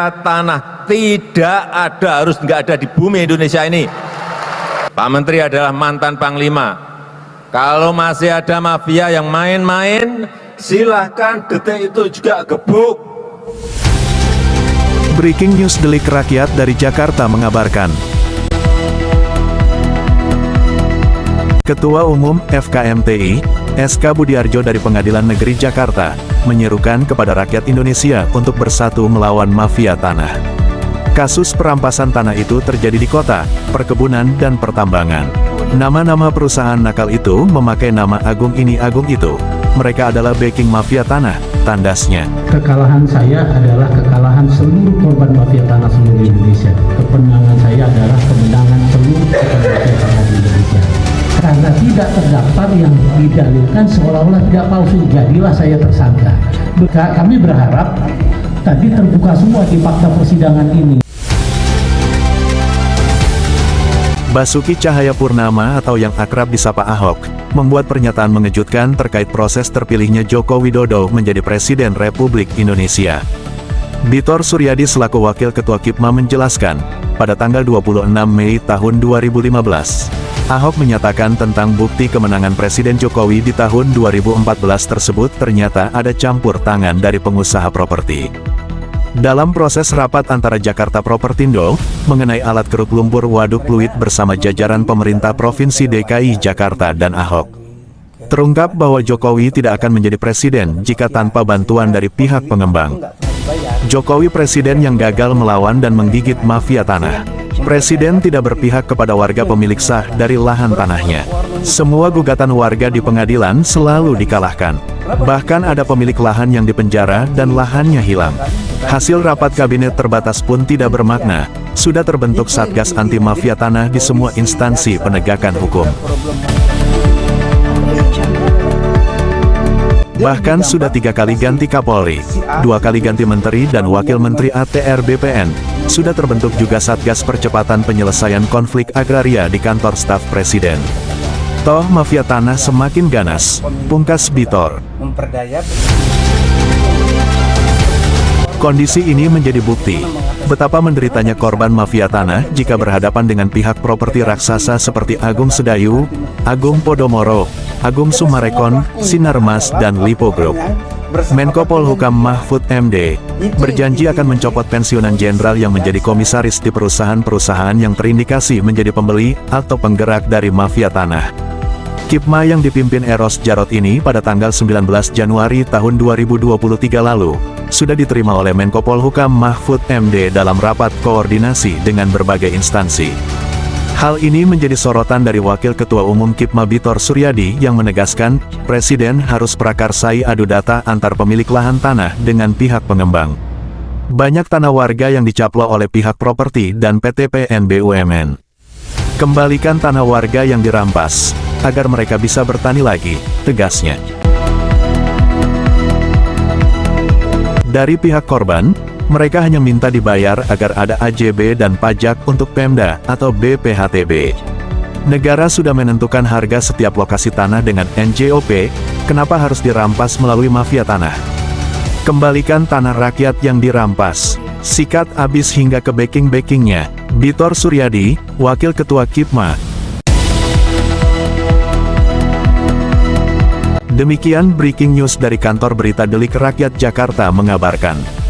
mafia tanah tidak ada, harus nggak ada di bumi Indonesia ini. Pak Menteri adalah mantan Panglima. Kalau masih ada mafia yang main-main, silahkan detik itu juga gebuk. Breaking News Delik Rakyat dari Jakarta mengabarkan. Ketua Umum FKMTI, SK Budiarjo dari Pengadilan Negeri Jakarta, menyerukan kepada rakyat Indonesia untuk bersatu melawan mafia tanah. Kasus perampasan tanah itu terjadi di kota, perkebunan, dan pertambangan. Nama-nama perusahaan nakal itu memakai nama agung ini agung itu. Mereka adalah backing mafia tanah, tandasnya. Kekalahan saya adalah kekalahan seluruh korban mafia tanah seluruh Indonesia. Kemenangan saya adalah kemenangan seluruh korban mafia tanah di Indonesia. Karena tidak terdaftar yang didalilkan seolah-olah tidak palsu, jadilah saya tersangka. Kami berharap tadi terbuka semua di fakta persidangan ini. Basuki Cahayapurnama atau yang akrab disapa Ahok, membuat pernyataan mengejutkan terkait proses terpilihnya Joko Widodo menjadi Presiden Republik Indonesia. Bitor Suryadi selaku Wakil Ketua KIPMA menjelaskan, pada tanggal 26 Mei tahun 2015, Ahok menyatakan tentang bukti kemenangan Presiden Jokowi di tahun 2014 tersebut ternyata ada campur tangan dari pengusaha properti. Dalam proses rapat antara Jakarta Propertindo, mengenai alat keruk lumpur Waduk Pluit bersama jajaran pemerintah Provinsi DKI Jakarta dan Ahok, terungkap bahwa Jokowi tidak akan menjadi presiden jika tanpa bantuan dari pihak pengembang. Jokowi presiden yang gagal melawan dan menggigit mafia tanah. Presiden tidak berpihak kepada warga pemilik sah dari lahan tanahnya. Semua gugatan warga di pengadilan selalu dikalahkan. Bahkan ada pemilik lahan yang dipenjara dan lahannya hilang. Hasil rapat kabinet terbatas pun tidak bermakna. Sudah terbentuk Satgas Anti Mafia Tanah di semua instansi penegakan hukum. Bahkan sudah 3 kali ganti Kapolri, 2 kali ganti Menteri dan Wakil Menteri ATR BPN. Sudah terbentuk juga Satgas Percepatan Penyelesaian Konflik Agraria di kantor staf Presiden. Toh mafia tanah semakin ganas, pungkas Bitor. Kondisi ini menjadi bukti betapa menderitanya korban mafia tanah jika berhadapan dengan pihak properti raksasa seperti Agung Sedayu, Agung Podomoro, Agung Sumarekon, Sinarmas, dan Lipo Group. Menko Polhukam Mahfud MD berjanji akan mencopot pensiunan jenderal yang menjadi komisaris di perusahaan-perusahaan yang terindikasi menjadi pembeli atau penggerak dari mafia tanah. KIPMA yang dipimpin Eros Jarot ini pada tanggal 19 Januari tahun 2023 lalu, sudah diterima oleh Menko Polhukam Mahfud MD dalam rapat koordinasi dengan berbagai instansi. Hal ini menjadi sorotan dari Wakil Ketua Umum KIPMA Bitor Suryadi yang menegaskan, Presiden harus prakarsai adu data antar pemilik lahan tanah dengan pihak pengembang. Banyak tanah warga yang dicaplok oleh pihak properti dan PT PN BUMN. Kembalikan tanah warga yang dirampas, agar mereka bisa bertani lagi, tegasnya. Dari pihak korban, mereka hanya minta dibayar agar ada AJB dan pajak untuk Pemda atau BPHTB. Negara sudah menentukan harga setiap lokasi tanah dengan NJOP, kenapa harus dirampas melalui mafia tanah? Kembalikan tanah rakyat yang dirampas. Sikat habis hingga ke backing-backingnya. Bitor Suryadi, Wakil Ketua KIPMA. Demikian breaking news dari kantor berita Delik Rakyat Jakarta mengabarkan.